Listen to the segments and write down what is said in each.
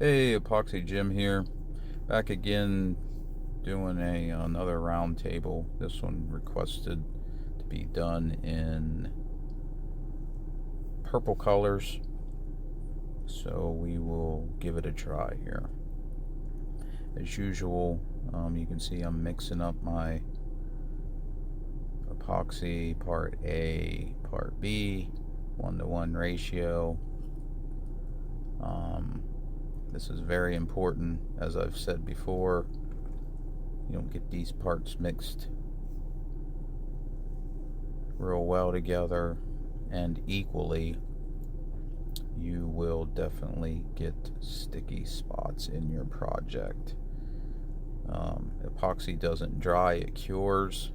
Hey, Epoxy Jim here. Back again doing another round table. This one requested to be done in purple colors. So we will give it a try here. As usual, you can see I'm mixing up my epoxy part A, part B, 1-to-1 ratio. This is very important, as I've said before. You don't get these parts mixed real well together and equally, you will definitely get sticky spots in your project. Epoxy doesn't dry, it cures.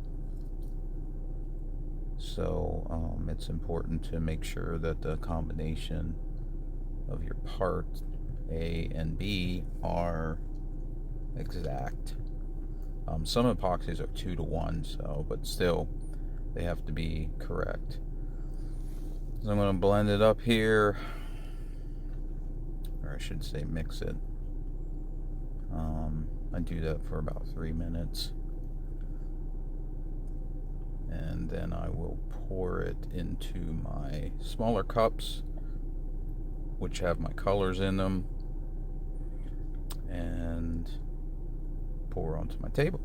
So it's important to make sure that the combination of your part A and B are exact. Some epoxies are 2-to-1, but still they have to be correct. So I'm going to blend it up here, or I should say mix it. I do that for about 3 minutes, and then I will pour it into my smaller cups, which have my colors in them, and pour onto my table.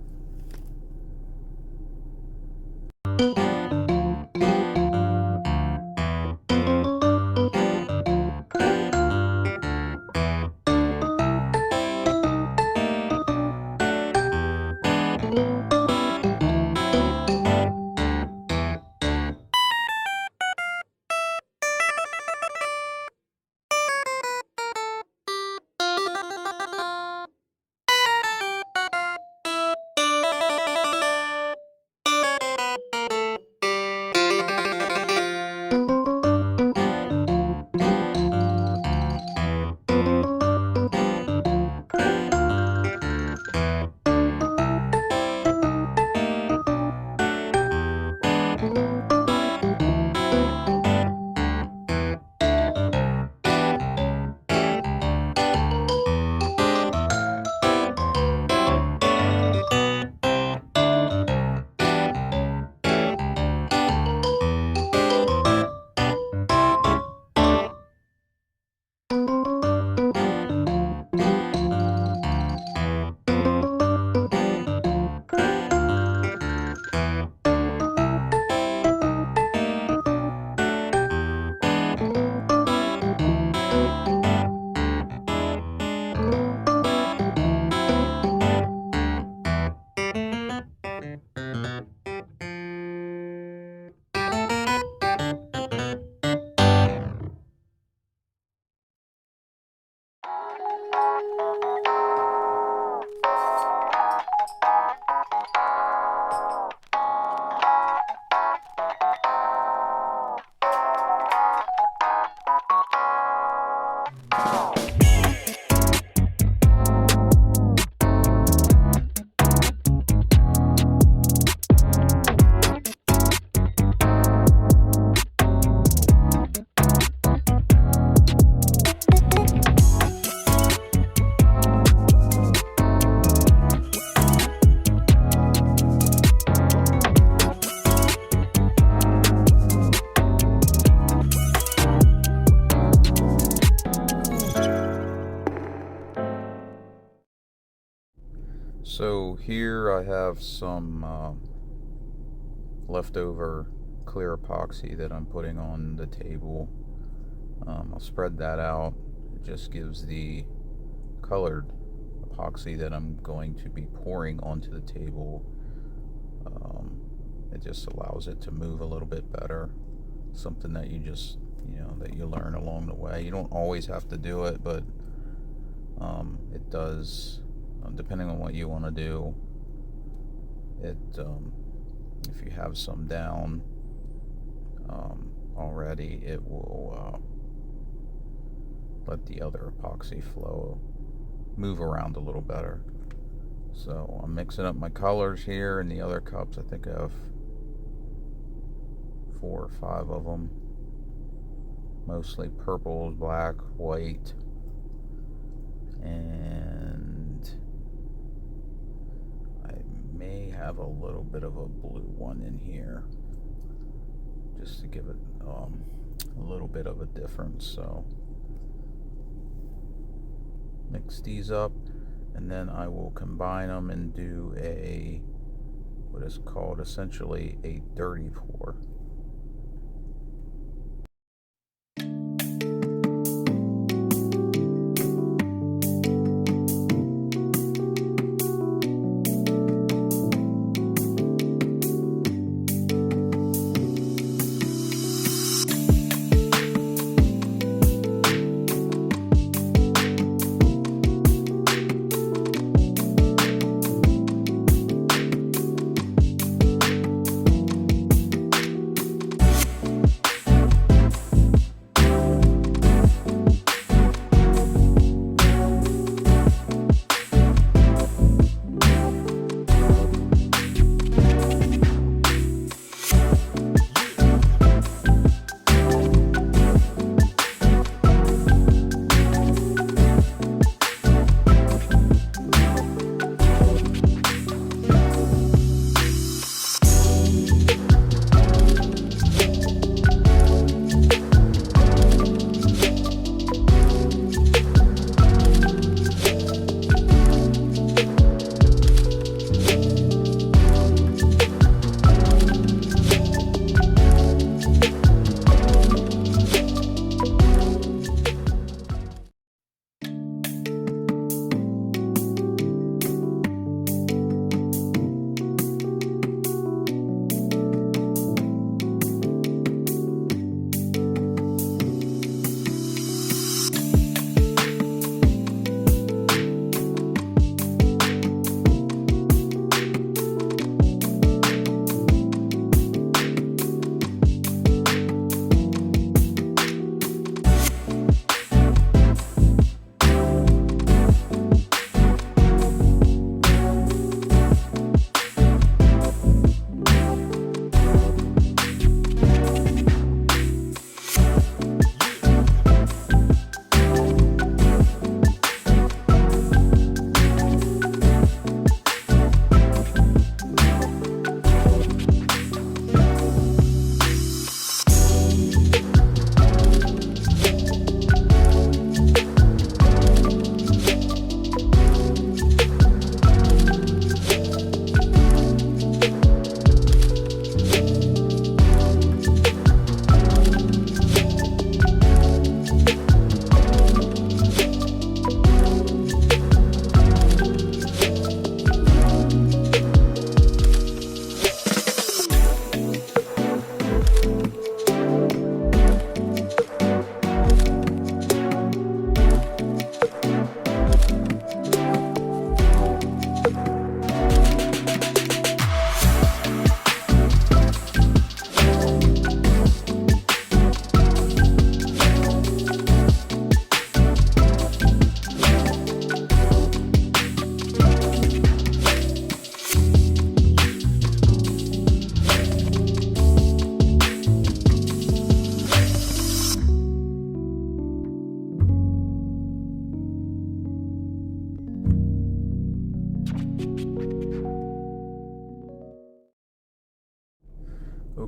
So here I have some leftover clear epoxy that I'm putting on the table. I'll spread that out. It just gives the colored epoxy that I'm going to be pouring onto the table. It just allows it to move a little bit better. Something that that you learn along the way. You don't always have to do it, but it does, depending on what you want to do. If you have some down already, it will let the other epoxy flow move around a little better. So I'm mixing up my colors here in the other cups. I think I have 4 or 5 of them, mostly purples, black, white, have a little bit of a blue one in here just to give it a little bit of a difference. So mix these up, and then I will combine them and do what is called essentially a dirty pour.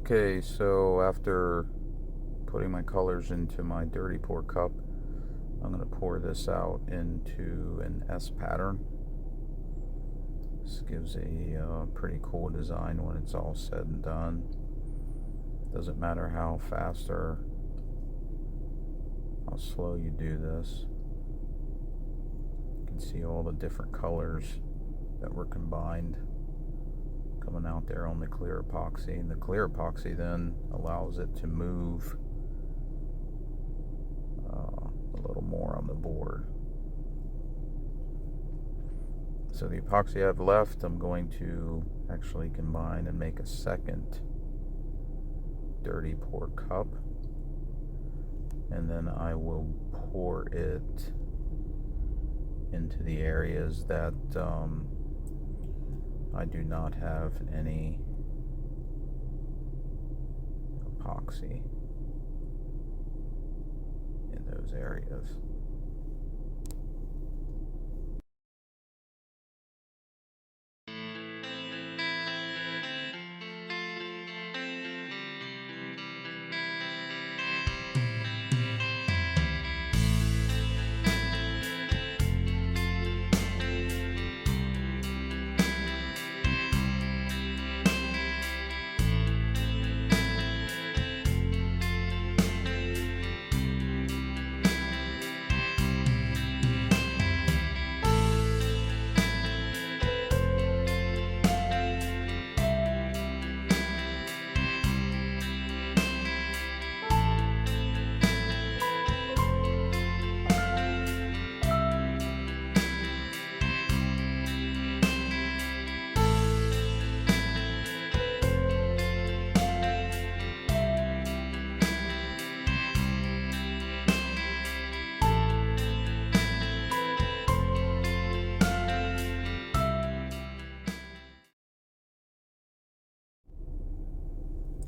Okay, so after putting my colors into my dirty pour cup, I'm going to pour this out into an S pattern. This gives a pretty cool design when it's all said and done. Doesn't matter how fast or how slow you do this. You can see all the different colors that were combined coming out there on the clear epoxy, and the clear epoxy then allows it to move a little more on the board. So the epoxy I have left, I'm going to actually combine and make a second dirty pour cup, and then I will pour it into the areas that I do not have any epoxy in those areas.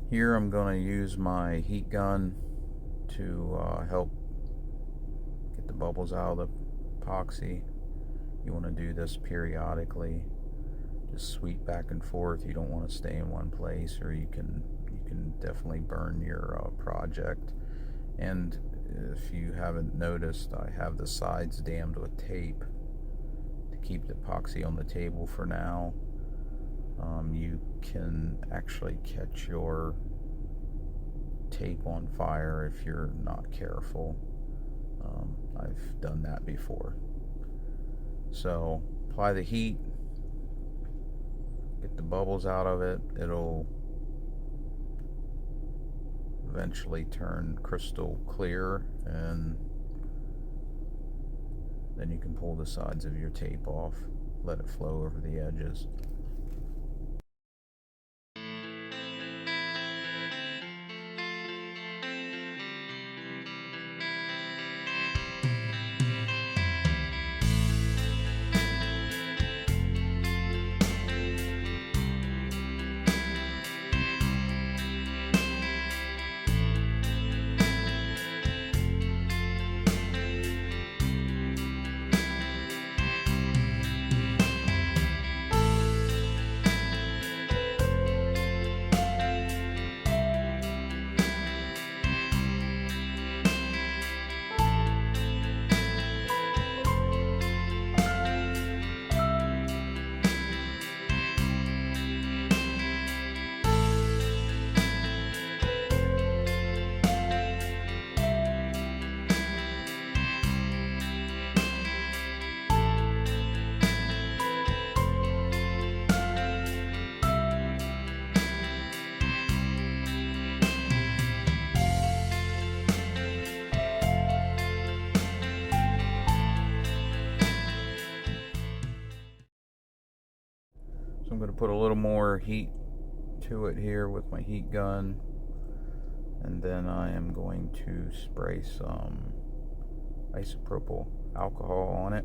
Here I'm going to use my heat gun to help get the bubbles out of the epoxy. You want to do this periodically. Just sweep back and forth. You don't want to stay in one place, or you can definitely burn your project. And if you haven't noticed, I have the sides dammed with tape to keep the epoxy on the table for now. You can actually catch your tape on fire if you're not careful. I've done that before. So apply the heat, get the bubbles out of it. It'll eventually turn crystal clear, and then you can pull the sides of your tape off, let it flow over the edges. So I'm going to put a little more heat to it here with my heat gun, and then I am going to spray some isopropyl alcohol on it.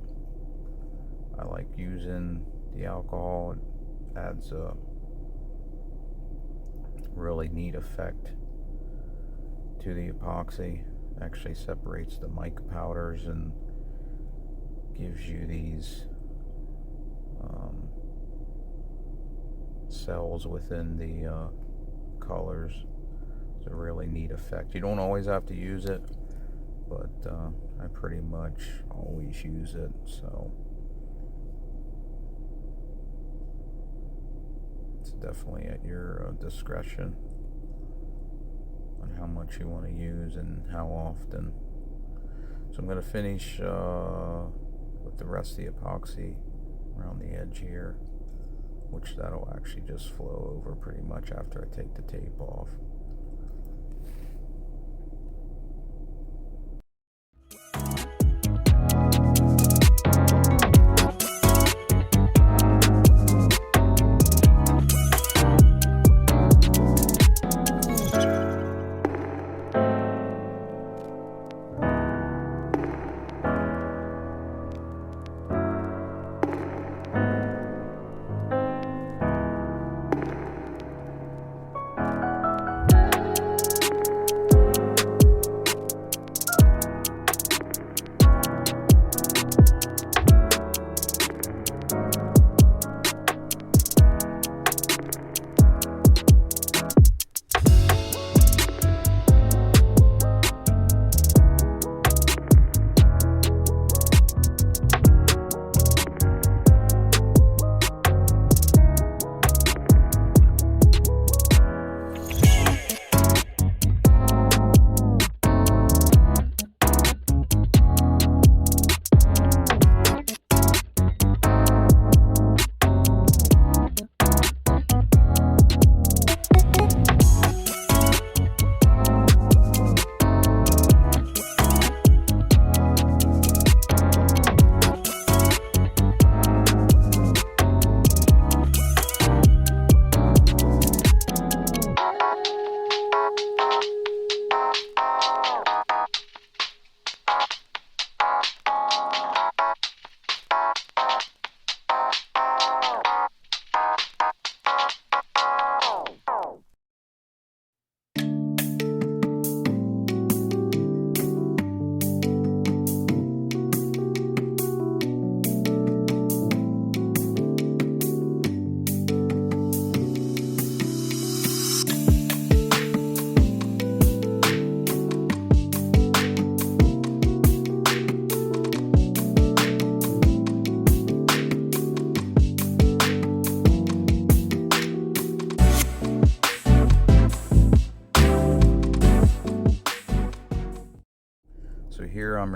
I like using the alcohol. It adds a really neat effect to the epoxy. It actually separates the mica powders and gives you these cells within the colors. It's a really neat effect. You don't always have to use it, but I pretty much always use it. So it's definitely at your discretion on how much you want to use and how often. So I'm going to finish with the rest of the epoxy around the edge here, which that'll actually just flow over pretty much after I take the tape off.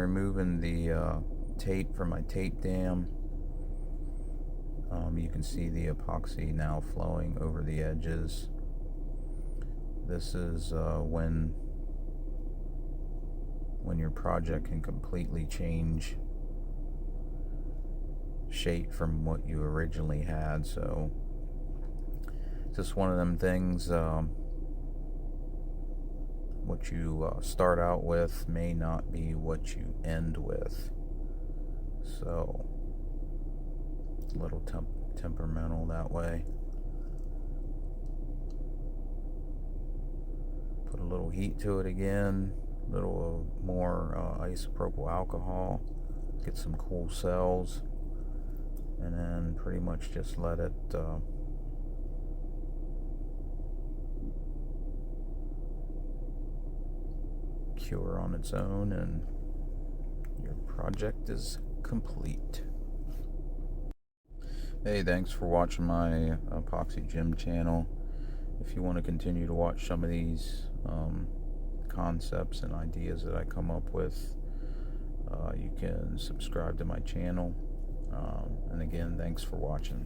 removing the tape from my tape dam, you can see the epoxy now flowing over the edges. This is when your project can completely change shape from what you originally had. So just one of them things, what you start out with may not be what you end with. So it's a little temperamental that way. Put a little heat to it again, a little more isopropyl alcohol, get some cool cells, and then pretty much just let it cure on its own, and your project is complete. Hey, thanks for watching my Epoxy Gym channel. If you want to continue to watch some of these concepts and ideas that I come up with, you can subscribe to my channel. And again, thanks for watching.